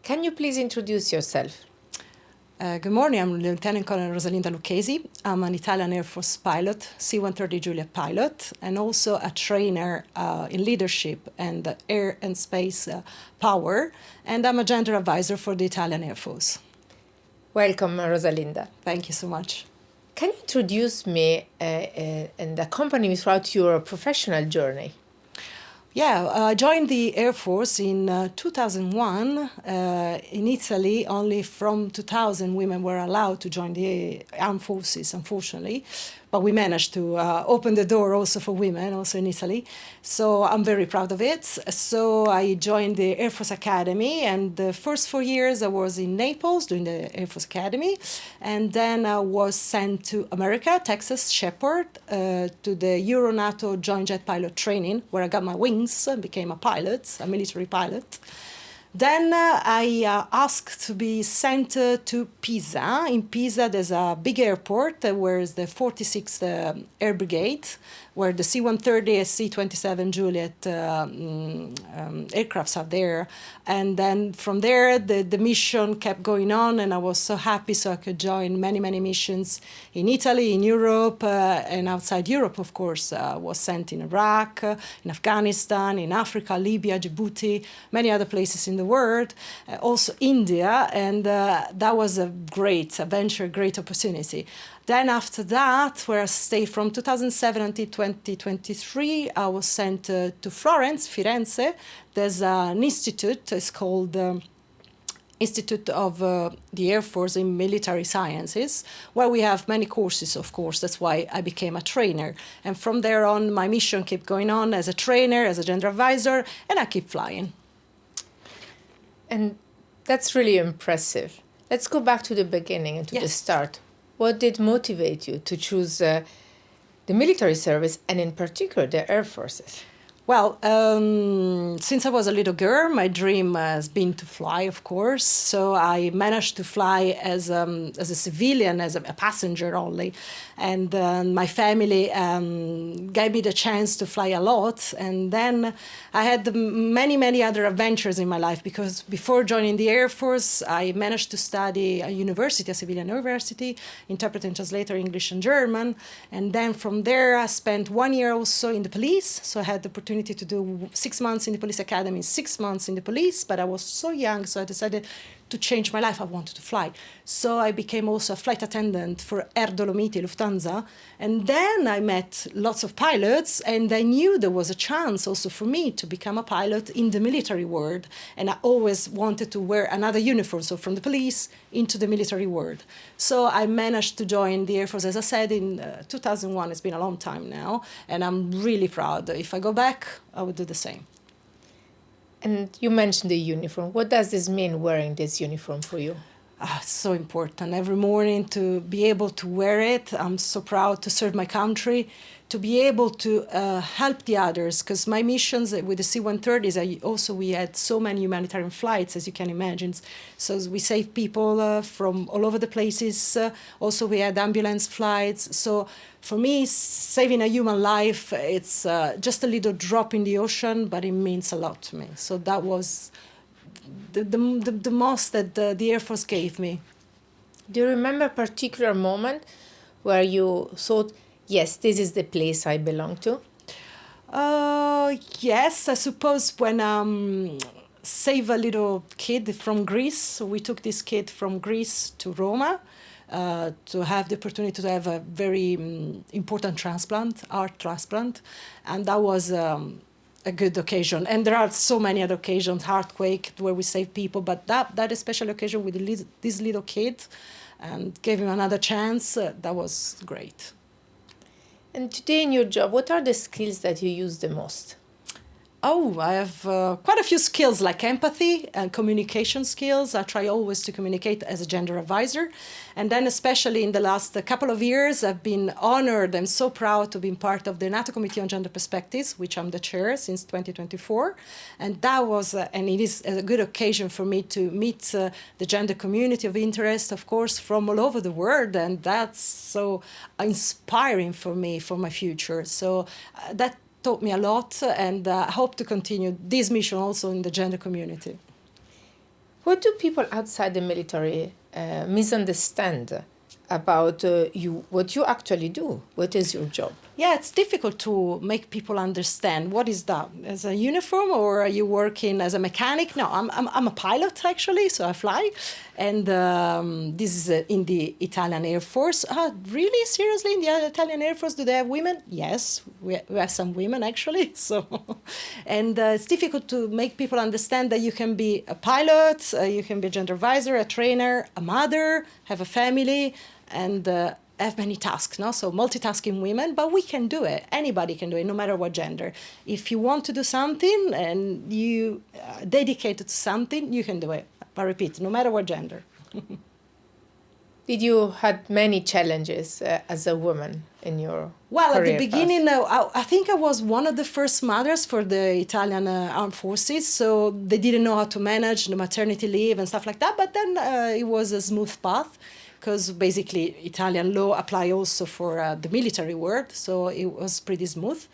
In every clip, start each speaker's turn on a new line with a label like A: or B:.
A: Can you please introduce yourself?
B: Good morning, I'm Lieutenant Colonel RosaLinda Lucchesi. I'm an Italian Air Force pilot, C-130 Juliet pilot, and also a trainer in leadership and air and space power. And I'm a gender advisor for the Italian Air Force.
A: Welcome, RosaLinda.
B: Thank you so much.
A: Can you introduce me and accompany me throughout your professional journey?
B: Yeah, I joined the Air Force in 2001. In Italy, only from 2000 women were allowed to join the armed forces, unfortunately. But we managed to open the door also for women, also in Italy. So I'm very proud of it. So I joined the Air Force Academy, and the first 4 years I was in Naples doing the Air Force Academy. And then I was sent to America, Texas, Shepherd, to the Euro-NATO Joint Jet Pilot Training, where I got my wings and became a pilot, a military pilot. Then I asked to be sent to Pisa. In Pisa, there's a big airport where is the 46th Air Brigade, where the C-130 and C-27 Juliet aircrafts are there. And then from there, the mission kept going on, and I was so happy so I could join many, many missions in Italy, in Europe, and outside Europe, of course. I was sent in Iraq, in Afghanistan, in Africa, Libya, Djibouti, many other places in the world, also India, and that was a great adventure, great opportunity. Then after that, where I stayed from 2007 until 2023, I was sent to Florence, Firenze. There's an institute, it's called Institute of the Air Force in Military Sciences, where we have many courses, of course. That's why I became a trainer. And from there on, my mission kept going on as a trainer, as a gender advisor, and I keep flying.
A: And that's really impressive. Let's go back to the beginning and to the start. What did motivate you to choose the military service, and in particular the Air Forces?
B: Well, since I was a little girl, my dream has been to fly, of course. So I managed to fly as a civilian, as a passenger only. And my family gave me the chance to fly a lot. And then I had many, many other adventures in my life, because before joining the Air Force, I managed to study a university, a civilian university, interpreter and translator, English and German. And then from there, I spent 1 year also in the police. So I had the opportunity to do 6 months in the police academy, 6 months in the police, but I was so young, so I decided to change my life. I wanted to fly. So I became also a flight attendant for Air Dolomiti, Lufthansa. And then I met lots of pilots, and I knew there was a chance also for me to become a pilot in the military world. And I always wanted to wear another uniform, so from the police into the military world. So I managed to join the Air Force, as I said, in 2001. It's been a long time now, and I'm really proud. If I go back, I would do the same.
A: And you mentioned the uniform. What does this mean, wearing this uniform for you?
B: So important. Every morning to be able to wear it. I'm so proud to serve my country, to be able to help the others, because my missions with the C-130s, we had so many humanitarian flights, as you can imagine. So we saved people from all over the places. Also, we had ambulance flights. So for me, saving a human life, it's just a little drop in the ocean, but it means a lot to me. So that was the most that the Air Force gave me.
A: Do you remember a particular moment where you thought, yes, this is the place I belong to?
B: Yes, I suppose when save a little kid from Greece. So we took this kid from Greece to Roma to have the opportunity to have a very important transplant, heart transplant. And that was a good occasion. And there are so many other occasions, earthquake, where we save people. But that special occasion with this little kid and gave him another chance, that was great.
A: And today in your job, what are the skills that you use the most?
B: Oh, I have quite a few skills like empathy and communication skills. I try always to communicate as a gender advisor. And then especially in the last couple of years, I've been honored and so proud to be part of the NATO Committee on Gender Perspectives, which I'm the chair since 2024. And that was, and it is a good occasion for me to meet the gender community of interest, of course, from all over the world. And that's so inspiring for me, for my future. So that taught me a lot, and I hope to continue this mission also in the gender community.
A: What do people outside the military misunderstand about you, what you actually do? What is your job?
B: Yeah, it's difficult to make people understand what is that as a uniform, or are you working as a mechanic? No, I'm a pilot actually, so I fly, and this is in the Italian Air Force. Really, seriously, in the Italian Air Force, do they have women? Yes, we have some women actually. So, and it's difficult to make people understand that you can be a pilot, you can be a gender advisor, a trainer, a mother, have a family, and have many tasks, no? So multitasking women, but we can do it. Anybody can do it, no matter what gender. If you want to do something and you dedicated to something, you can do it. I repeat, no matter what gender.
A: Did you had many challenges as a woman in your
B: Well, at the
A: career
B: beginning,
A: path?
B: I think I was one of the first mothers for the Italian armed forces, so they didn't know how to manage the maternity leave and stuff like that. But then it was a smooth path, because basically Italian law apply also for the military world, so it was pretty smooth.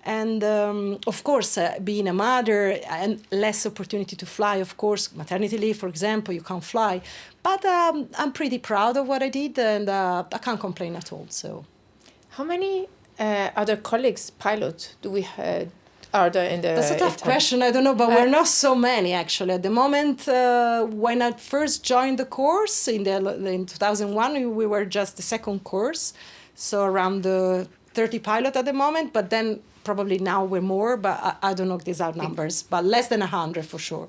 B: And of course, being a mother and less opportunity to fly, of course, maternity leave, for example, you can't fly. But I'm pretty proud of what I did, and I can't complain at all. So,
A: how many other colleagues, pilots, do we are there in the?
B: that's a tough question. I don't know, but we're not so many actually at the moment. When I first joined the course in 2001, we were just the second course, so around 30 pilots at the moment. But then probably now we're more, but I don't know these are numbers, but less than 100 for sure.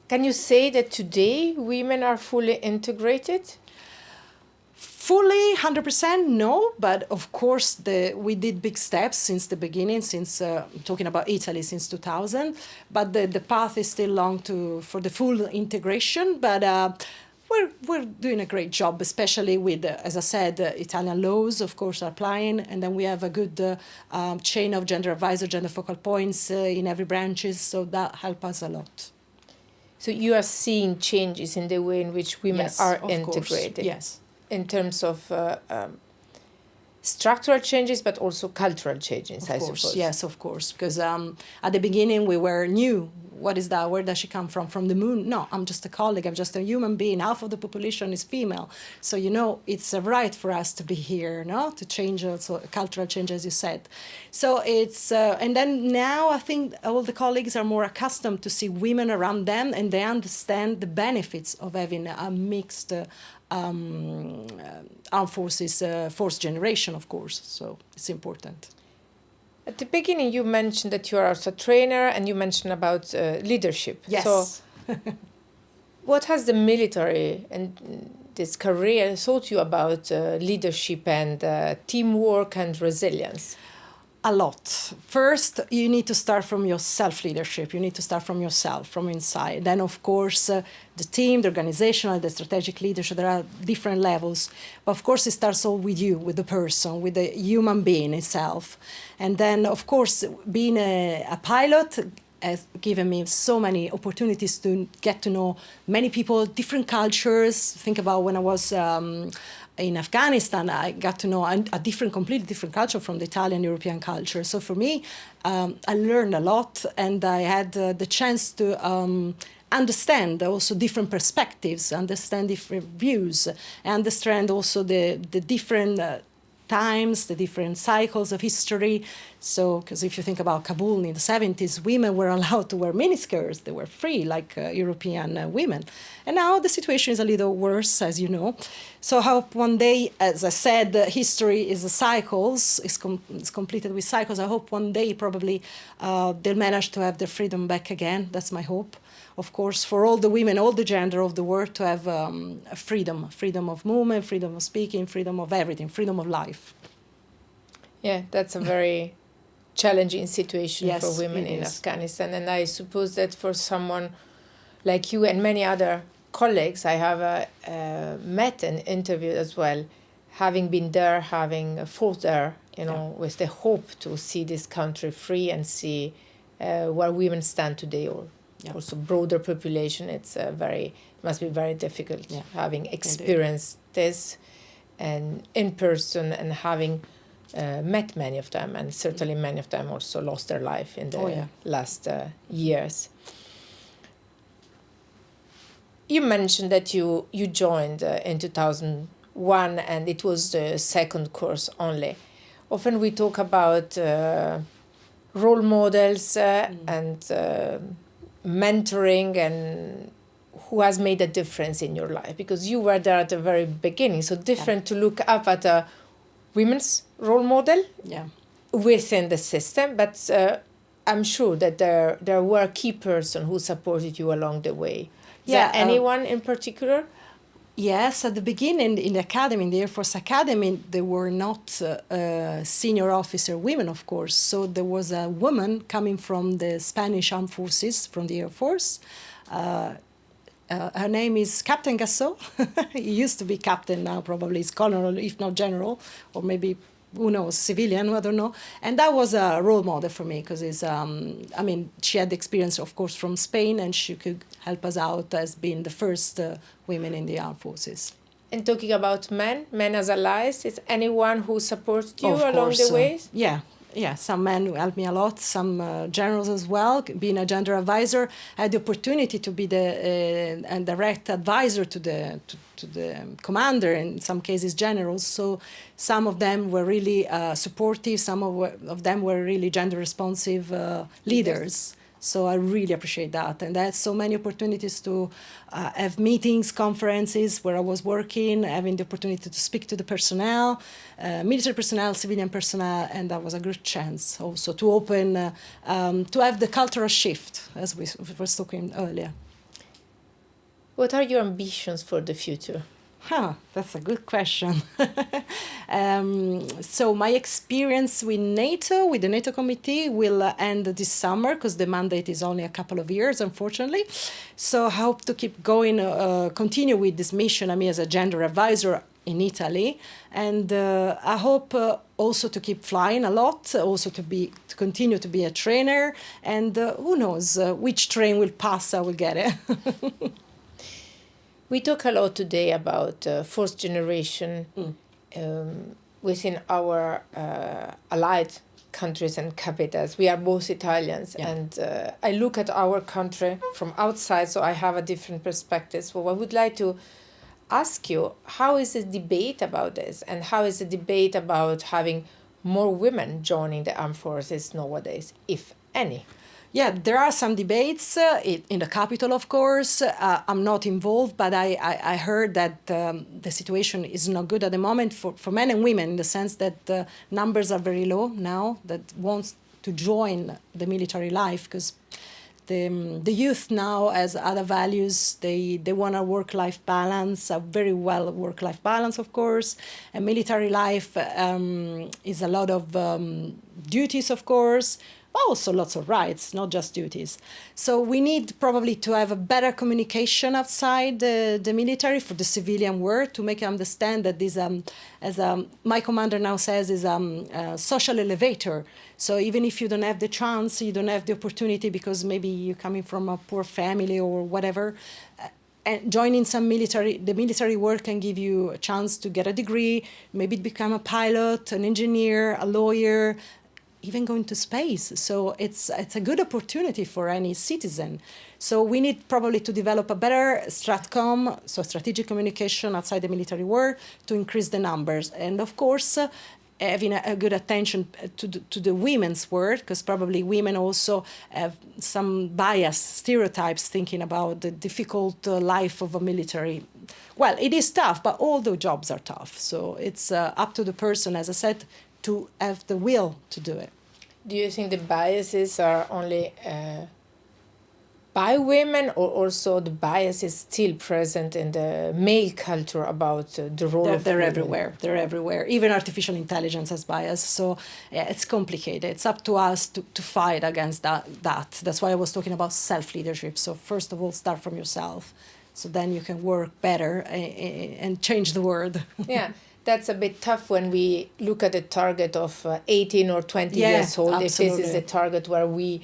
A: Can you say that today women are fully integrated?
B: Fully 100% no, but of course we did big steps since the beginning, since talking about Italy since 2000, but the path is still long for the full integration. But we're doing a great job, especially with, as I said, Italian laws, of course, are applying, and then we have a good chain of gender advisor, gender focal points in every branches, so that helps us a lot.
A: So you are seeing changes in the way in which women are integrated.
B: Course. Yes.
A: In terms of structural changes, but also cultural changes, I suppose.
B: Yes, of course. Because at the beginning we were new. What is that? Where does she come from? From the moon? No, I'm just a colleague. I'm just a human being. Half of the population is female. So, it's a right for us to be here, no? To change also cultural change, as you said. So it's, and then now I think all the colleagues are more accustomed to see women around them, and they understand the benefits of having a mixed armed forces, fourth generation, of course. So it's important.
A: At the beginning, you mentioned that you are also a trainer, and you mentioned about leadership.
B: Yes.
A: So what has the military and this career taught you about leadership and teamwork and resilience?
B: A lot. First, you need to start from your self-leadership. You need to start from yourself, from inside. Then, of course, the team, the organizational, the strategic leadership, there are different levels. But, of course, it starts all with you, with the person, with the human being itself. And then, of course, being a pilot has given me so many opportunities to get to know many people, different cultures. Think about when I was in Afghanistan, I got to know a completely different culture from the Italian European culture. So for me, I learned a lot, and I had the chance to understand also different perspectives, understand different views, understand also the different times, the different cycles of history. So, because if you think about Kabul in the 70s, women were allowed to wear miniskirts. They were free, like European women. And now the situation is a little worse, as you know. So I hope one day, as I said, history is a cycles, it's completed with cycles. I hope one day probably they'll manage to have their freedom back again. That's my hope. Of course, for all the women, all the gender of the world to have freedom of movement, freedom of speaking, freedom of everything, freedom of life.
A: Yeah, that's a very challenging situation for women in Afghanistan. And I suppose that for someone like you and many other colleagues I have met and interviewed as well, having been there, having fought there, with the hope to see this country free and see where women stand today, or also broader population. It must be very difficult having experienced this and in person, and having met many of them, and certainly many of them also lost their life in the last years. you mentioned that you joined in 2001 and it was the second course only. Often we talk about role models and mentoring and who has made a difference in your life, because you were there at the very beginning. So different to look up at a women's role model within the system, but I'm sure that there were key persons who supported you along the way. Is there anyone in particular?
B: Yes, at the beginning in the academy, in the Air Force Academy, there were not senior officer women, of course. So there was a woman coming from the Spanish Armed Forces, from the Air Force. Her name is Captain Gassot. He used to be captain, now probably is colonel, if not general, or maybe, who knows, civilian, I don't know. And that was a role model for me because she had experience, of course, from Spain, and she could help us out as being the first women in the armed forces.
A: And talking about men as allies, is anyone who supported you along the way?
B: Yeah, some men who helped me a lot, some generals as well. Being a gender advisor, I had the opportunity to be the direct advisor to the commander, in some cases generals. So some of them were really supportive, some of them were really gender responsive leaders. So I really appreciate that. And I had so many opportunities to have meetings, conferences where I was working, having the opportunity to speak to the personnel, military personnel, civilian personnel, and that was a great chance also to open, to have the cultural shift, as we were talking earlier.
A: What are your ambitions for the future?
B: That's a good question. So my experience with NATO, with the NATO committee, will end this summer because the mandate is only a couple of years, unfortunately. So I hope to keep going, continue with this mission, as a gender advisor in Italy. And I hope also to keep flying a lot, also to continue to be a trainer. And who knows which train will pass, I will get it.
A: We talk a lot today about fourth generation within our allied countries and capitals. We are both Italians, and I look at our country from outside, so I have a different perspective. So I would like to ask you, how is the debate about this, and how is the debate about having more women joining the armed forces nowadays, if any?
B: Yeah, there are some debates in the capital, of course. I'm not involved, but I heard that the situation is not good at the moment for men and women, in the sense that numbers are very low now that wants to join the military life, because the youth now has other values. They want a work-life balance, a very well work-life balance, of course. And military life is a lot of duties, of course, but also lots of rights, not just duties. So we need probably to have a better communication outside the military for the civilian world, to make them understand that this, as my commander now says, is a social elevator. So even if you don't have the chance, you don't have the opportunity because maybe you're coming from a poor family or whatever, and joining the military work can give you a chance to get a degree, maybe become a pilot, an engineer, a lawyer, even going to space. So it's a good opportunity for any citizen. So we need probably to develop a better stratcom, so strategic communication outside the military world, to increase the numbers. And of course, having a good attention to the women's world, because probably women also have some bias, stereotypes, thinking about the difficult life of a military. Well, it is tough, but all the jobs are tough. So it's up to the person, as I said, to have the will to do it.
A: Do you think the biases are only by women, or also the bias is still present in the male culture about the role of women?
B: They're everywhere. They're everywhere. Even artificial intelligence has bias. So it's complicated. It's up to us to fight against that. That's why I was talking about self-leadership. So first of all, start from yourself. So then you can work better and change the world.
A: Yeah. That's a bit tough when we look at the target of 18 or 20 years old.
B: Absolutely.
A: If this is a target where we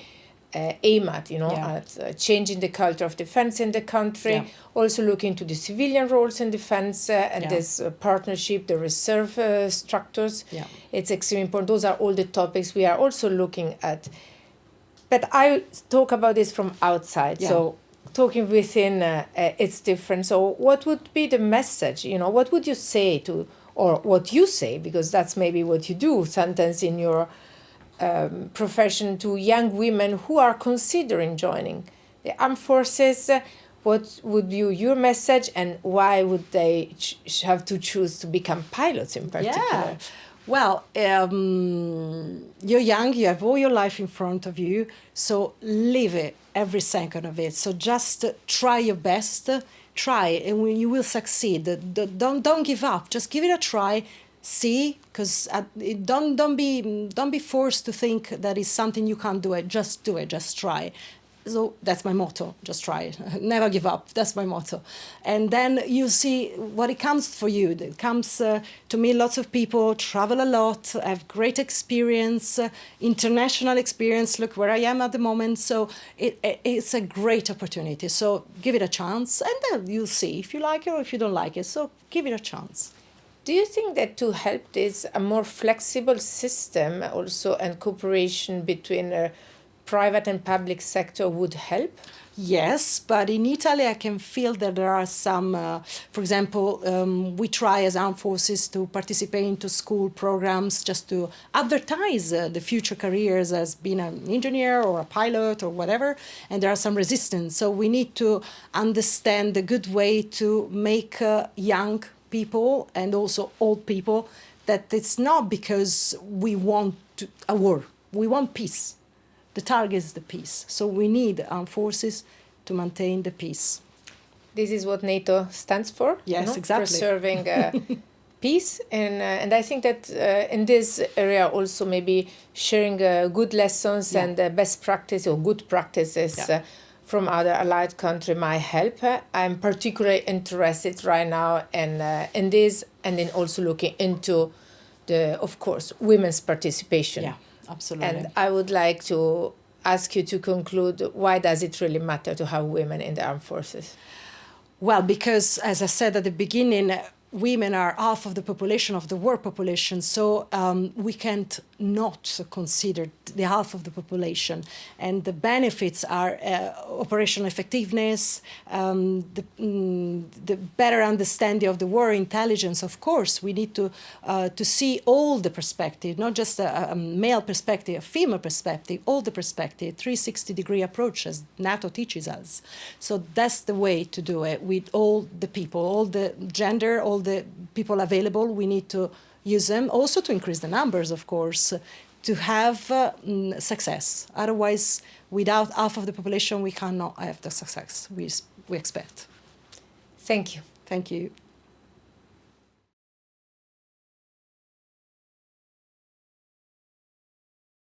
A: aim at, at changing the culture of defense in the country, also looking to the civilian roles in defense and this partnership, the reserve structures. It's extremely important. Those are all the topics we are also looking at. But I talk about this from outside. So talking within it's different. So what would be the message? What would you say to, or what you say, because that's maybe what you do sometimes in your profession, to young women who are considering joining the armed forces? What would be your message, and why would they have to choose to become pilots in particular?
B: Yeah. Well, you're young, you have all your life in front of you, so live it, every second of it. So just try your best, try, and when you will succeed. Don't give up, just give it a try. See, because don't be forced to think that it's something you can't do it. Just do it, just try. So that's my motto, just try it. Never give up, that's my motto. And then you see what it comes for you. It comes to me, lots of people travel a lot, have great experience, international experience. Look where I am at the moment. So it's a great opportunity. So give it a chance, and then you'll see if you like it or if you don't like it. So give it a chance.
A: Do you think that to help this, a more flexible system also and cooperation between private and public sector would help?
B: Yes, but in Italy, I can feel that there are some, for example, we try as armed forces to participate into school programs just to advertise the future careers as being an engineer or a pilot or whatever, and there are some resistance. So we need to understand the good way to make young people and also old people that it's not because we want a war, we want peace. The target is the peace. So we need armed forces to maintain the peace.
A: This is what NATO stands for.
B: Yes, exactly.
A: Preserving peace. And I think that in this area also maybe sharing good lessons and best practice or good practices from other allied countries might help. I'm particularly interested right now in this, and then also looking into of course, women's participation.
B: Yeah. Absolutely.
A: And I would like to ask you to conclude, why does it really matter to have women in the armed forces?
B: Well, because as I said at the beginning, women are half of the population, of the world population, so we can't not consider the half of the population. And the benefits are operational effectiveness, the better understanding of the war, intelligence. Of course, we need to see all the perspective, not just a male perspective, a female perspective, all the perspective, 360-degree approach, as NATO teaches us. So that's the way to do it with all the people, all the gender, all the people available. We need to use them also to increase the numbers, of course, to have success. Otherwise, without half of the population, we cannot have the success we expect.
A: Thank you.
B: Thank you.